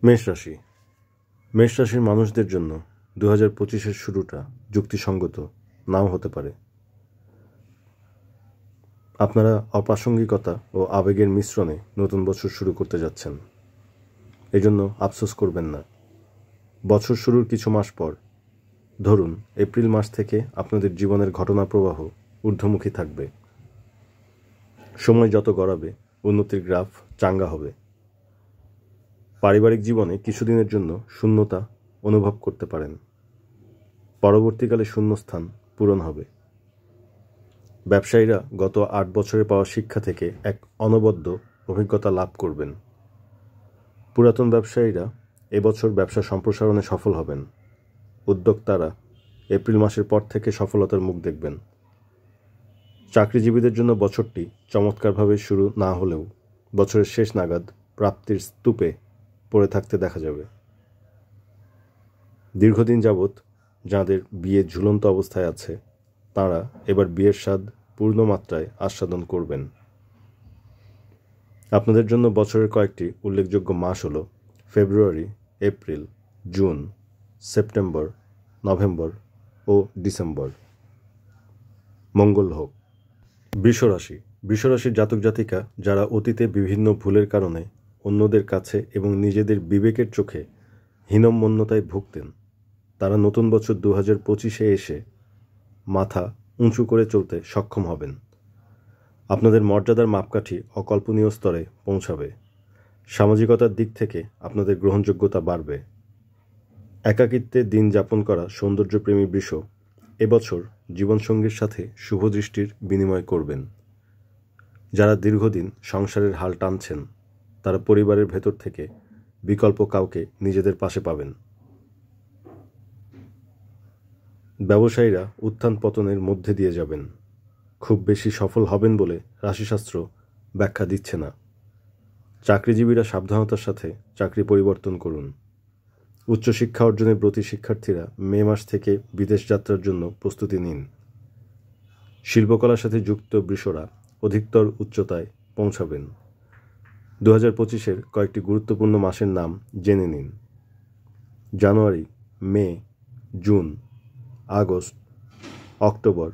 মেষ রাশি। মেষ রাশির মানুষদের জন্য 2025-এর শুরুটা যুক্তিসঙ্গত নাও হতে পারে। আপনারা অপ্রাসঙ্গিকতা ও আবেগের মিশ্রণে নতুন বছর শুরু করতে যাচ্ছেন, এজন্য আফসোস করবেন না। বছর শুরুর কিছু মাস পর, ধরুন এপ্রিল মাস থেকে আপনাদের জীবনের ঘটনা প্রবাহ ঊর্ধ্বমুখী থাকবে। সময় যত গড়াবে উন্নতির গ্রাফ চাঙ্গা হবে। পারিবারিক জীবনে কিছুদিনের জন্য শূন্যতা অনুভব করতে পারেন, পরবর্তীকালে শূন্যস্থান পূরণ হবে। ব্যবসায়ীরা গত 8 বছরে পাওয়া শিক্ষা থেকে এক অনবদ্য অভিজ্ঞতা লাভ করবেন। পুরাতন ব্যবসায়ীরা এবছর ব্যবসা সম্প্রসারণে সফল হবেন। উদ্যোক্তারা এপ্রিল মাসের পর থেকে সফলতার মুখ দেখবেন। চাকরিজীবীদের জন্য বছরটি চমৎকারভাবে শুরু না হলেও বছরের শেষ নাগাদ প্রাপ্তির স্তূপে পড়ে থাকতে দেখা যাবে। দীর্ঘদিন যাবৎ যাঁদের বিয়ে ঝুলন্ত অবস্থায় আছে, তাঁরা এবার বিয়ের স্বাদ পূর্ণ মাত্রায় আস্বাদন করবেন। আপনাদের জন্য বছরের কয়েকটি উল্লেখযোগ্য মাস হল ফেব্রুয়ারি, এপ্রিল, জুন, সেপ্টেম্বর, নভেম্বর ও ডিসেম্বর। মঙ্গল হোক। বৃষরাশি। বৃষরাশির জাতক জাতিকা যারা অতীতে বিভিন্ন ভুলের কারণে অন্যদের কাছে এবং নিজেদের বিবেকের চোখে হীনম্মন্যতায় ভুগতেন, তারা নতুন বছর 2025-এ এসে মাথা উঁচু করে চলতে সক্ষম হবেন। আপনাদের মর্যাদার মাপকাঠি অকল্পনীয় স্তরে পৌঁছাবে। সামাজিকতার দিক থেকে আপনাদের গ্রহণযোগ্যতা বাড়বে। একাকিত্বে দিন যাপন করা সৌন্দর্যপ্রেমী বৃষ এবছর জীবনসঙ্গীর সাথে শুভদৃষ্টির বিনিময় করবেন। যারা দীর্ঘদিন সংসারের হাল টানছেন, তারা পরিবারের ভেতর থেকে বিকল্প কাউকে নিজেদের পাশে পাবেন। ব্যবসায়ীরা উত্থান পতনের মধ্যে দিয়ে যাবেন। খুব বেশি সফল হবেন বলে রাশিশাস্ত্র ব্যাখ্যা দিচ্ছে না। চাকরিজীবীরা সাবধানতার সাথে চাকরি পরিবর্তন করুন। উচ্চশিক্ষা অর্জনের ব্রতী শিক্ষার্থীরা মে মাস থেকে বিদেশ যাত্রার জন্য প্রস্তুতি নিন। শিল্পকলার সাথে যুক্ত বৃষরা অধিকতর উচ্চতায় পৌঁছাবেন। 2025-এর কয়েকটি গুরুত্বপূর্ণ মাসের নাম জেনে নিন। জানুয়ারি, মে, জুন, আগস্ট, অক্টোবর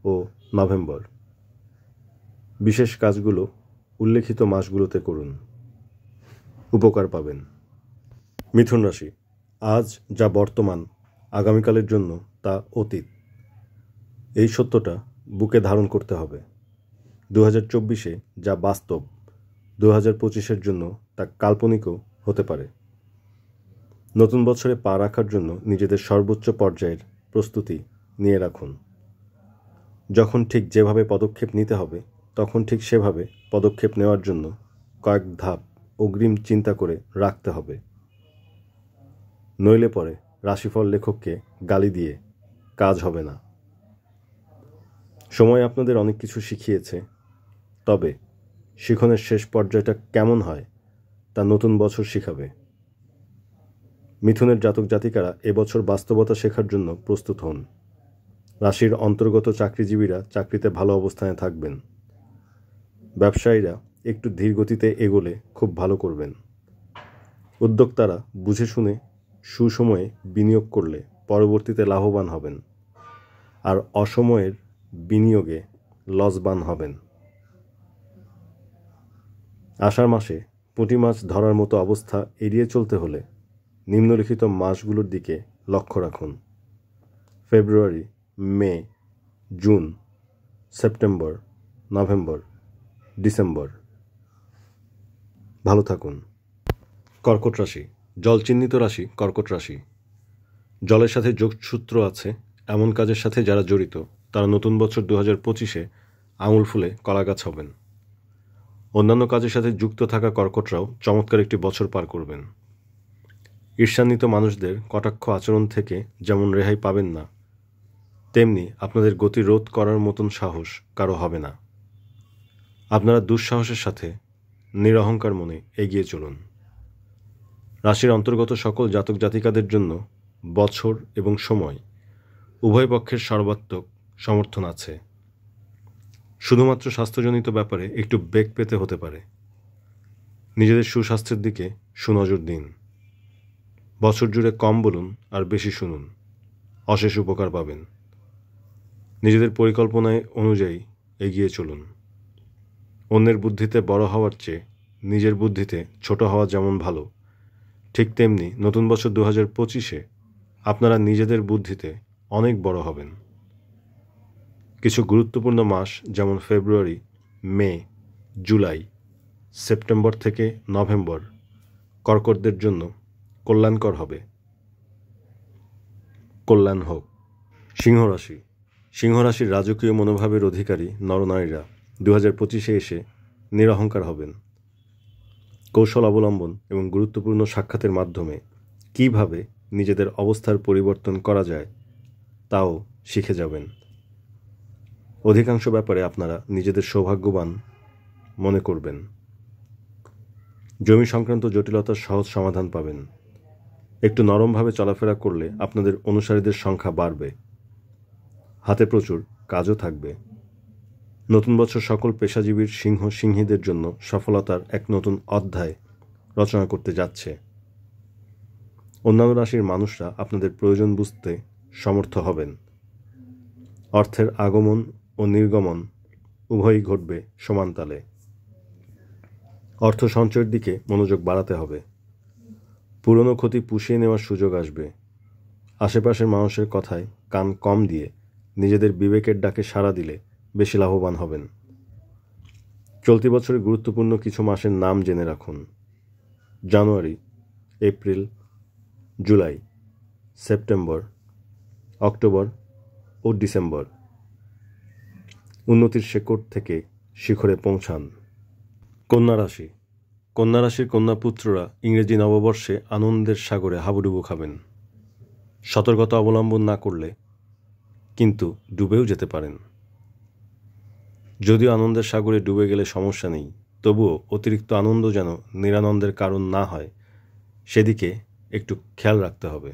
ও নভেম্বর। বিশেষ কাজগুলো উল্লেখিত মাসগুলোতে করুন, উপকার পাবেন। মিথুন রাশি। আজ যা বর্তমান, আগামীকালের জন্য তা অতীত। এই সত্যটা বুকে ধারণ করতে হবে। 2024-এ যা বাস্তব, 2025-এর জন্য তা কাল্পনিকও হতে পারে। নতুন বছরে পা রাখার জন্য নিজেদের সর্বোচ্চ পর্যায়ের প্রস্তুতি নিয়ে রাখুন। যখন ঠিক যেভাবে পদক্ষেপ নিতে হবে, তখন ঠিক সেভাবে পদক্ষেপ নেওয়ার জন্য কয়েক ধাপ অগ্রিম চিন্তা করে রাখতে হবে। নইলে পরে রাশিফল লেখককে গালি দিয়ে কাজ হবে না। সময় আপনাদের অনেক কিছু শিখিয়েছে, তবে শিখনের শেষ পর্যায়টা কেমন হয় তা নতুন বছর শিখাবে। মিথুনের জাতক জাতিকারা এবছর বাস্তবতা শেখার জন্য প্রস্তুত হন। রাশির অন্তর্গত চাকরিজীবীরা চাকরিতে ভালো অবস্থানে থাকবেন। ব্যবসায়ীরা একটু ধীর গতিতে এগোলে খুব ভালো করবেন। উদ্যোক্তারা বুঝে শুনে সুসময়ে বিনিয়োগ করলে পরবর্তীতে লাভবান হবেন, আর অসময়ের বিনিয়োগে লসবান হবেন। আষাঢ় মাসে পুঁটি মাছ ধরার মতো অবস্থা এড়িয়ে চলতে হলে নিম্নলিখিত মাসগুলোর দিকে লক্ষ্য রাখুন: ফেব্রুয়ারি, মে, জুন, সেপ্টেম্বর, নভেম্বর, ডিসেম্বর। ভালো থাকুন। কর্কট রাশি। জলচিহ্নিত রাশি কর্কট রাশি। জলের সাথে যোগসূত্র আছে এমন কাজের সাথে যারা জড়িত, তারা নতুন বছর 2025-এ আঙুল ফুলে কলাগাছ হবেন। অন্যান্য কাজের সাথে যুক্ত থাকা কর্কটরাও চমৎকার একটি বছর পার করবেন। ঈর্ষান্বিত মানুষদের কটাক্ষ আচরণ থেকে যেমন রেহাই পাবেন না, তেমনি আপনাদের গতিরোধ করার মতন সাহস কারো হবে না। আপনারা দুঃসাহসের সাথে নিরহংকার মনে এগিয়ে চলুন। রাশির অন্তর্গত সকল জাতক জাতিকাদের জন্য বছর এবং সময় উভয় পক্ষের সর্বাত্মক সমর্থন আছে। শুধুমাত্র স্বাস্থ্যজনিত ব্যাপারে একটু বেগ পেতে হতে পারে। নিজেদের সুস্বাস্থ্যের দিকে সুনজর দিন। বছর জুড়ে কম বলুন আর বেশি শুনুন, অশেষ উপকার পাবেন। নিজেদের পরিকল্পনায় অনুযায়ী এগিয়ে চলুন। অন্যের বুদ্ধিতে বড় হওয়ার চেয়ে নিজের বুদ্ধিতে ছোট হওয়া যেমন ভালো, ঠিক তেমনি নতুন বছর 2025-এ আপনারা নিজেদের বুদ্ধিতে অনেক বড় হবেন। কিছু গুরুত্বপূর্ণ মাস যেমন ফেব্রুয়ারি, মে, জুলাই, সেপ্টেম্বর থেকে নভেম্বর কর্কটদের জন্য কল্যাণকর হবে। কল্যাণ হোক। সিংহ রাশি। সিংহ রাশির রাজকীয় মনোভাবের অধিকারী নরনারীরা 2025-এ এসে নিরহংকার হবেন। কৌশল অবলম্বন এবং গুরুত্বপূর্ণ সাক্ষাতের মাধ্যমে কিভাবে নিজেদের অবস্থার পরিবর্তন করা যায় তাও শিখে যাবেন। অধিকাংশ ব্যাপারে আপনারা নিজেদের সৌভাগ্যবান মনে করবেন। জমি সংক্রান্ত জটিলতার সহজ সমাধান পাবেন। একটু নরমভাবে চলাফেরা করলে আপনাদের অনুসারীদের সংখ্যা বাড়বে। হাতে প্রচুর কাজও থাকবে। নতুন বছর সকল পেশাজীবীর সিংহীদের জন্য সফলতার এক নতুন অধ্যায় রচনা করতে যাচ্ছে। অন্যান্য রাশির মানুষরা আপনাদের প্রয়োজন বুঝতে সমর্থ হবেন। অর্থের আগমন ও নির্গমন উভয়ই ঘটবে সমান তালে। অর্থ সঞ্চয়ের দিকে মনোযোগ বাড়াতে হবে। পুরনো ক্ষতি পুষিয়ে নেওয়ার সুযোগ আসবে। আশেপাশের মানুষের কথায় কান কম দিয়ে নিজেদের বিবেকের ডাকে সাড়া দিলে বেশি লাভবান হবেন। চলতি বছরের গুরুত্বপূর্ণ কিছু মাসের নাম জেনে রাখুন: জানুয়ারি, এপ্রিল, জুলাই, সেপ্টেম্বর, অক্টোবর ও ডিসেম্বর। উন্নতির শেকড় থেকে শিখরে পৌঁছান। কন্যা রাশি। কন্যা রাশির কন্যাপুত্ররা ইংরেজি নববর্ষে আনন্দের সাগরে হাবুডুবু খাবেন। সতর্কতা অবলম্বন না করলে কিন্তু ডুবেও যেতে পারেন। যদিও আনন্দের সাগরে ডুবে গেলে সমস্যা নেই, তবুও অতিরিক্ত আনন্দ যেন নিরানন্দের কারণ না হয় সেদিকে একটু খেয়াল রাখতে হবে।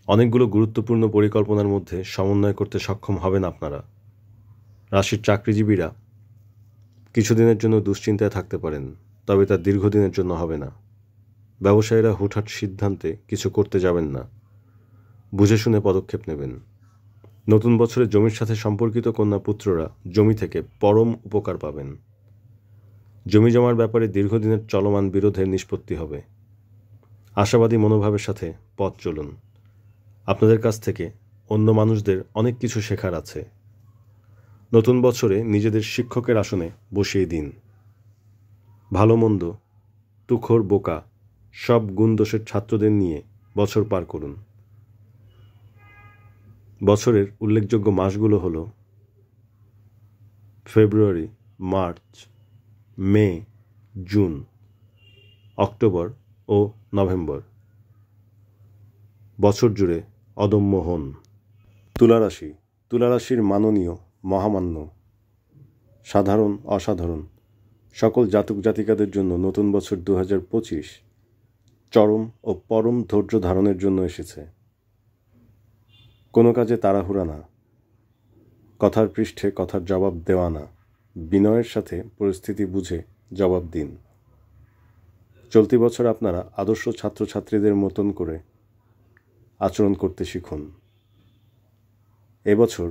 অনেকগুলো গুরুত্বপূর্ণ পরিকল্পনার মধ্যে সমন্বয় করতে সক্ষম হবেন আপনারা। রাশির চাকরিজীবীরা কিছুদিনের জন্য দুশ্চিন্তায় থাকতে পারেন, তবে তা দীর্ঘদিনের জন্য হবে না। ব্যবসায়ীরা হুটহাট সিদ্ধান্তে কিছু করতে যাবেন না, বুঝে শুনে পদক্ষেপ নেবেন। নতুন বছরে জমির সাথে সম্পর্কিত কন্যাপুত্ররা জমি থেকে পরম উপকার পাবেন। জমি জমার ব্যাপারে দীর্ঘদিনের চলমান বিরোধের নিষ্পত্তি হবে। আশাবাদী মনোভাবের সাথে পথ চলুন। আপনাদের কাছ থেকে অন্য মানুষদের অনেক কিছু শেখার আছে। নতুন বছরে নিজেদের শিক্ষকের আসনে বসিয়ে দিন। ভালো মন্দ, তুখোর বোকা সব গুণদোষের ছাত্রদের নিয়ে বছর পার করুন। বছরের উল্লেখযোগ্য মাসগুলো হল ফেব্রুয়ারি, মার্চ, মে, জুন, অক্টোবর ও নভেম্বর। বছর জুড়ে অদম্য হন। তুলা রাশি। তুলা রাশির মাননীয়, মহামান্য, সাধারণ, অসাধারণ সকল জাতক জাতিকাদের জন্য নতুন বছর 2025 চরম ও পরম ধৈর্য ধারণের জন্য এসেছে। কোনো কাজে তাড়াহুড়া না, কথার পৃষ্ঠে কথার জবাব দেওয়া না, বিনয়ের সাথে পরিস্থিতি বুঝে জবাব দিন। চলতি বছর আপনারা আদর্শ ছাত্রছাত্রীদের মতন করে আচরণ করতে শিখুন। এবছর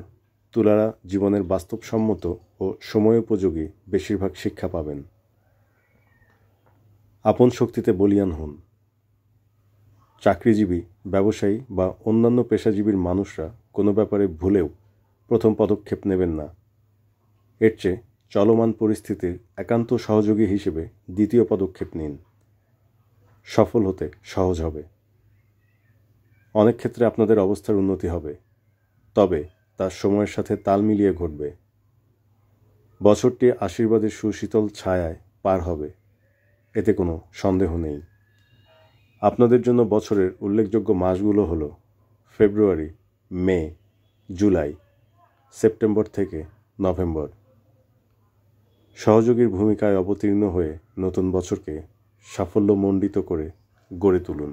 তুলারা জীবনের বাস্তবসম্মত ও সময়োপযোগী বেশিরভাগ শিক্ষা পাবেন। আপন শক্তিতে বলীয়ান হন। চাকরিজীবী, ব্যবসায়ী বা অন্যান্য পেশাজীবীর মানুষরা কোনো ব্যাপারে ভুলেও প্রথম পদক্ষেপ নেবেন না। এর চেয়ে চলমান পরিস্থিতির একান্ত সহযোগী হিসেবে দ্বিতীয় পদক্ষেপ নিন। সফল হতে সহজ হবে। অনেক ক্ষেত্রে আপনাদের অবস্থার উন্নতি হবে, তবে তার সময়ের সাথে তাল মিলিয়ে ঘটবে। বছরটি আশীর্বাদের সুশীতল ছায়ায় পার হবে, এতে কোনো সন্দেহ নেই। আপনাদের জন্য বছরের উল্লেখযোগ্য মাসগুলো হল ফেব্রুয়ারি, মে, জুলাই, সেপ্টেম্বর থেকে নভেম্বর। সহযোগীর ভূমিকায় অবতীর্ণ হয়ে নতুন বছরকে সাফল্যমণ্ডিত করে গড়ে তুলুন।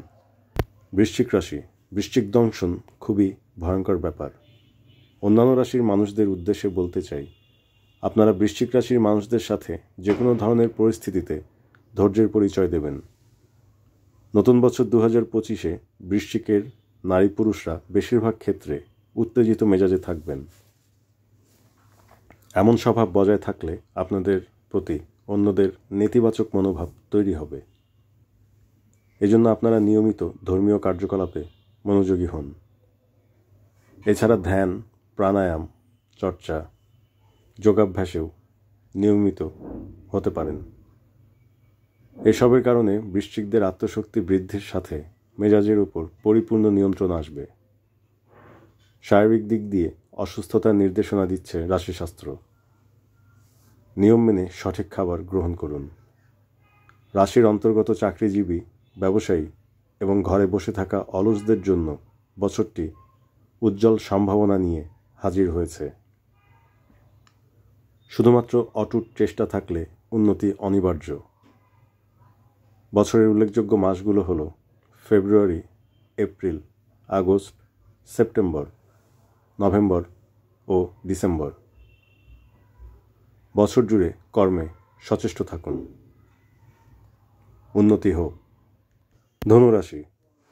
বৃশ্চিক রাশি। বৃশ্চিক দংশন খুবই ভয়ঙ্কর ব্যাপার। অন্যান্য রাশির মানুষদের উদ্দেশ্যে বলতে চাই, আপনারা বৃশ্চিক রাশির মানুষদের সাথে যে কোনো ধরনের পরিস্থিতিতে ধৈর্যের পরিচয় দেবেন। নতুন বছর 2025-এ বৃশ্চিকের নারী পুরুষরা বেশিরভাগ ক্ষেত্রে উত্তেজিত মেজাজে থাকবেন। এমন স্বভাব বজায় থাকলে আপনাদের প্রতি অন্যদের নেতিবাচক মনোভাব তৈরি হবে। এজন্য আপনারা নিয়মিত ধর্মীয় কার্যকলাপে মনোযোগী হন। এছাড়া ধ্যান, প্রাণায়াম, চর্চা, যোগাভ্যাসেও নিয়মিত হতে পারেন। এসবের কারণে বৃশ্চিকদের আত্মশক্তি বৃদ্ধির সাথে মেজাজের উপর পরিপূর্ণ নিয়ন্ত্রণ আসবে। শারীরিক দিক দিয়ে অসুস্থতার নির্দেশনা দিচ্ছে রাশিশাস্ত্র। নিয়ম মেনে সঠিক খাবার গ্রহণ করুন। রাশির অন্তর্গত চাকরিজীবী, ব্যবসায়ী এবং ঘরে বসে থাকা অলসদের জন্য বছরটি উজ্জ্বল সম্ভাবনা নিয়ে হাজির হয়েছে। শুধুমাত্র অটুট চেষ্টা থাকলে উন্নতি অনিবার্য। বছরের উল্লেখযোগ্য মাসগুলো হল ফেব্রুয়ারি, এপ্রিল, আগস্ট, সেপ্টেম্বর, নভেম্বর ও ডিসেম্বর। বছর জুড়ে কর্মে সচেষ্ট থাকুন। উন্নতি হোক। ধনুরাশি।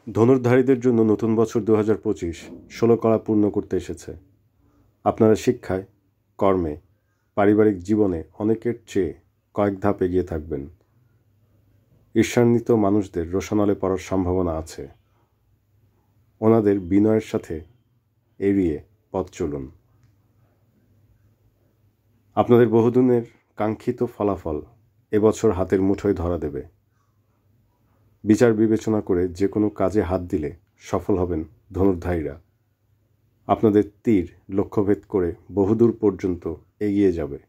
ধনুর্ধারীদের জন্য নতুন বছর 2025 16 কলা পূর্ণ করতে এসেছে। আপনারা শিক্ষায়, কর্মে, পারিবারিক জীবনে অনেকের চেয়ে কয়েক ধাপ এগিয়ে থাকবেন। ঈর্ষান্বিত মানুষদের রোষানলে পড়ার সম্ভাবনা আছে। ওনাদের বিনয়ের সাথে এড়িয়ে পথ চলুন। আপনাদের বহুদিনের কাঙ্ক্ষিত ফলাফল এবছর হাতের মুঠোয় ধরা দেবে। বিচার বিবেচনা করে যে কোনো কাজে হাত দিলে সফল হবেন ধনুর্ধারীরা। আপনাদের তীর লক্ষ্যভেদ করে বহুদূর পর্যন্ত এগিয়ে যাবে।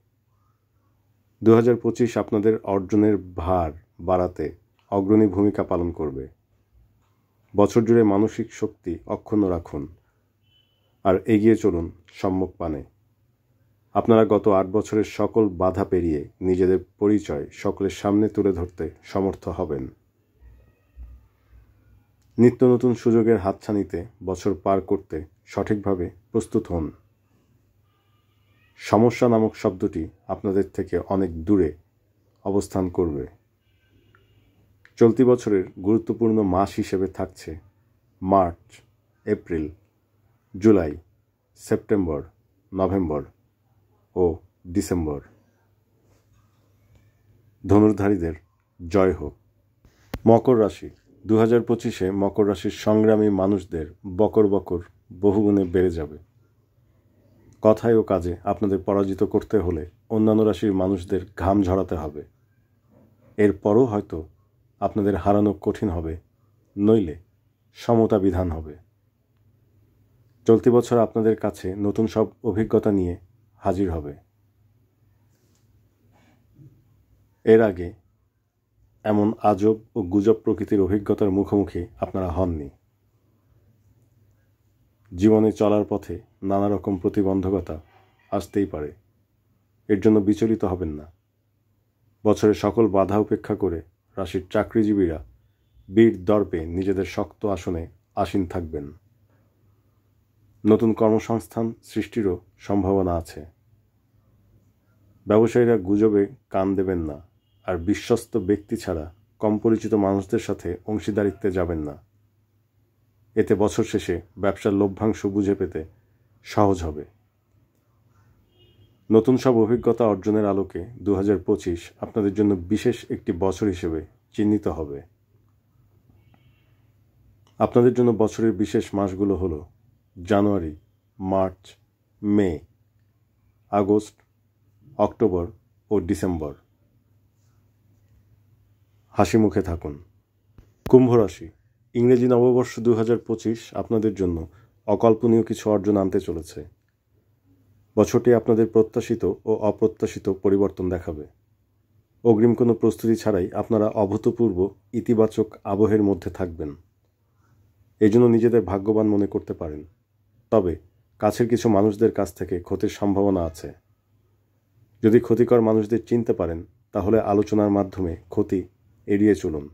2025 আপনাদের অর্জনের ভার বাড়াতে অগ্রণী ভূমিকা পালন করবে। বছর জুড়ে মানসিক শক্তি অক্ষুণ্ণ রাখুন আর এগিয়ে চলুন সম্মুখ পানে। আপনারা গত 8 বছরের সকল বাধা পেরিয়ে নিজেদের পরিচয় সকলের সামনে তুলে ধরতে সমর্থ হবেন। নিত্য নতুন সুযোগের হাতছানিতে বছর পার করতে সঠিকভাবে প্রস্তুত হন। সমস্যা নামক শব্দটি আপনাদের থেকে অনেক দূরে অবস্থান করবে। চলতি বছরের গুরুত্বপূর্ণ মাস হিসেবে থাকছে March, April, July, September, November ও ডিসেম্বর। ধনুর্ধারীদের জয় হোক। মকর রাশি। 2025-এ মকর রাশির সংগ্রামী মানুষদের বকর বকর বহুগুণে বেড়ে যাবে। কথায় ও কাজে আপনাদের পরাজিত করতে হলে অন্যান্য রাশির মানুষদের ঘাম ঝরাতে হবে। এরপরও হয়তো আপনাদের হারানো কঠিন হবে, নইলে সমতা বিধান হবে। চলতি বছর আপনাদের কাছে নতুন সব অভিজ্ঞতা নিয়ে হাজির হবে। এর আগে এমন আজব ও গুজব প্রকৃতির অভিজ্ঞতার মুখোমুখি আপনারা হননি। জীবনে চলার পথে নানা রকম প্রতিবন্ধকতা আসতেই পারে। এর জন্য বিচলিত হবেন না। বছরের সকল বাধা উপেক্ষা করে রাশির চাকরিজীবীরা বীর দর্পে নিজেদের শক্ত আসনে আসীন থাকবেন। নতুন কর্মসংস্থান সৃষ্টিরও সম্ভাবনা আছে। ব্যবসায়ীরা গুজবে কান দেবেন না, আর বিশ্বস্ত ব্যক্তি ছাড়া কম পরিচিত মানুষদের সাথে অংশীদারিত্বে যাবেন না। এতে বছর শেষে ব্যবসার লভ্যাংশ বুঝে পেতে সহজ হবে। নতুন সব অভিজ্ঞতা অর্জনের আলোকে 2025 আপনাদের জন্য বিশেষ একটি বছর হিসেবে চিহ্নিত হবে। আপনাদের জন্য বছরের বিশেষ মাসগুলো হলো জানুয়ারি, মার্চ, মে, আগস্ট, অক্টোবর ও ডিসেম্বর। হাসি মুখে থাকুন। কুম্ভ রাশি। ইংরেজি নববর্ষ 2025 আপনাদের জন্য অকল্পনীয় কিছু অর্জন আনতে চলেছে। বছরটি আপনাদের প্রত্যাশিত ও অপ্রত্যাশিত পরিবর্তন দেখাবে। অগ্রিম কোনো প্রস্তুতি ছাড়াই আপনারা অভূতপূর্ব ইতিবাচক আবহের মধ্যে থাকবেন। এজন্য নিজেদের ভাগ্যবান মনে করতে পারেন। তবে কাছের কিছু মানুষদের কাছ থেকে ক্ষতির সম্ভাবনা আছে। যদি ক্ষতিকর মানুষদের চিনতে পারেন তাহলে আলোচনার মাধ্যমে ক্ষতি এড়িয়ে চলুন।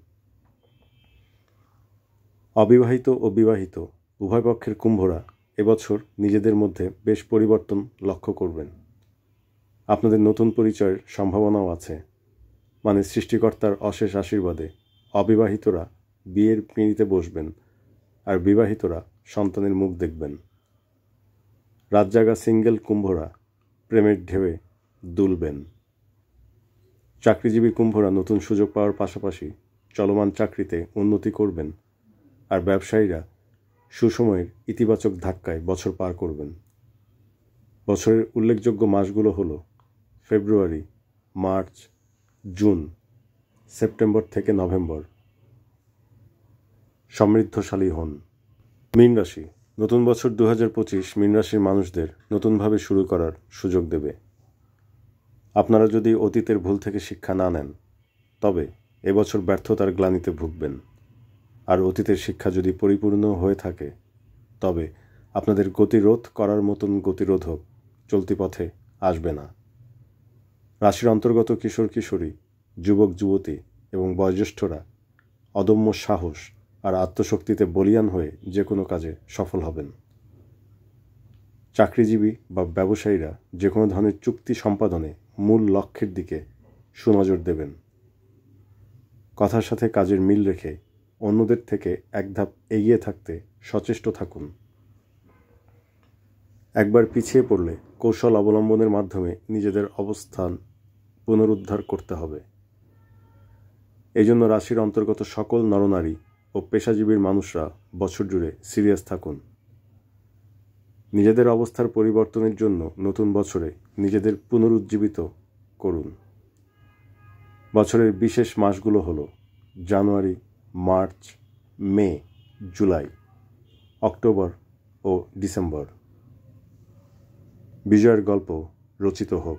অবিবাহিত ও বিবাহিত উভয় পক্ষের কুম্ভরা এবছর নিজেদের মধ্যে বেশ পরিবর্তন লক্ষ্য করবেন। আপনাদের নতুন পরিচয়ের সম্ভাবনাও আছে। মানে সৃষ্টিকর্তার অশেষ আশীর্বাদে অবিবাহিতরা বিয়ের পিঁড়িতে বসবেন, আর বিবাহিতরা সন্তানের মুখ দেখবেন। রাতজাগা সিঙ্গেল কুম্ভরা প্রেমের ঢেউয়ে দুলবেন। চাকরিজীবী কুম্ভরা নতুন সুযোগ পাওয়ার পাশাপাশি চলমান চাকরিতে উন্নতি করবেন, আর ব্যবসায়ীরা সুসময়ের ইতিবাচক ধাক্কায় বছর পার করবেন। বছরের উল্লেখযোগ্য মাসগুলো হল ফেব্রুয়ারি, মার্চ, জুন, সেপ্টেম্বর থেকে নভেম্বর। সমৃদ্ধশালী হন। মীন রাশি। নতুন বছর 2025 মীন রাশির মানুষদের নতুনভাবে শুরু করার সুযোগ দেবে। আপনারা যদি অতীতের ভুল থেকে শিক্ষা না নেন, তবে এবছর ব্যর্থতার গ্লানিতে ভুগবেন। আর অতীতের শিক্ষা যদি পরিপূর্ণ হয়ে থাকে, তবে আপনাদের গতিরোধ করার মতন গতিরোধক চলতি পথে আসবে না। রাশির অন্তর্গত কিশোর কিশোরী, যুবক যুবতী এবং বয়োজ্যেষ্ঠরা অদম্য সাহস আর আত্মশক্তিতে বলীয়ান হয়ে যে কোনো কাজে সফল হবেন। চাকরিজীবী বা ব্যবসায়ীরা যে কোনো ধরনের চুক্তি সম্পাদনে মূল লক্ষ্যের দিকে সুনজর দেবেন। কথার সাথে কাজের মিল রেখে অন্যদের থেকে এক ধাপ এগিয়ে থাকতে সচেষ্ট থাকুন। একবার পিছিয়ে পড়লে কৌশল অবলম্বনের মাধ্যমে নিজেদের অবস্থান পুনরুদ্ধার করতে হবে। এই জন্য রাশির অন্তর্গত সকল নরনারী ও পেশাজীবীর মানুষরা বছর জুড়ে সিরিয়াস থাকুন। নিজেদের অবস্থার পরিবর্তনের জন্য নতুন বছরে নিজেদের পুনরুজ্জীবিত করুন। বছরের বিশেষ মাসগুলো হল জানুয়ারি, মার্চ, মে, জুলাই, অক্টোবর ও ডিসেম্বর। বিজয়ের গল্প রচিত হোক।